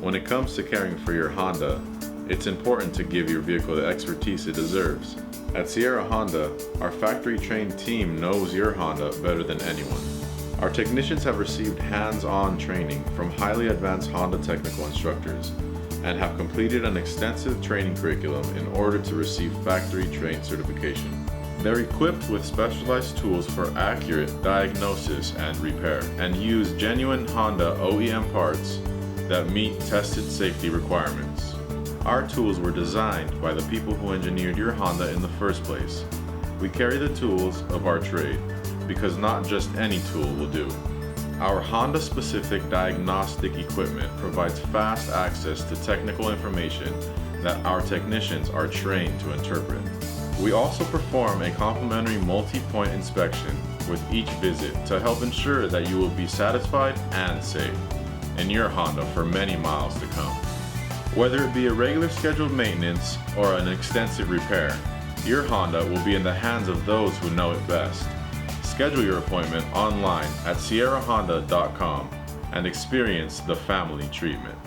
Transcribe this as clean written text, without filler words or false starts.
When it comes to caring for your Honda, it's important to give your vehicle the expertise it deserves. At Sierra Honda, our factory-trained team knows your Honda better than anyone. Our technicians have received hands-on training from highly advanced Honda technical instructors and have completed an extensive training curriculum in order to receive factory-trained certification. They're equipped with specialized tools for accurate diagnosis and repair, and use genuine Honda OEM parts that meet tested safety requirements. Our tools were designed by the people who engineered your Honda in the first place. We carry the tools of our trade because not just any tool will do. Our Honda-specific diagnostic equipment provides fast access to technical information that our technicians are trained to interpret. We also perform a complimentary multi-point inspection with each visit to help ensure that you will be satisfied and safe in your Honda for many miles to come. Whether it be a regular scheduled maintenance or an extensive repair, your Honda will be in the hands of those who know it best. Schedule your appointment online at sierrahonda.com and experience the family treatment.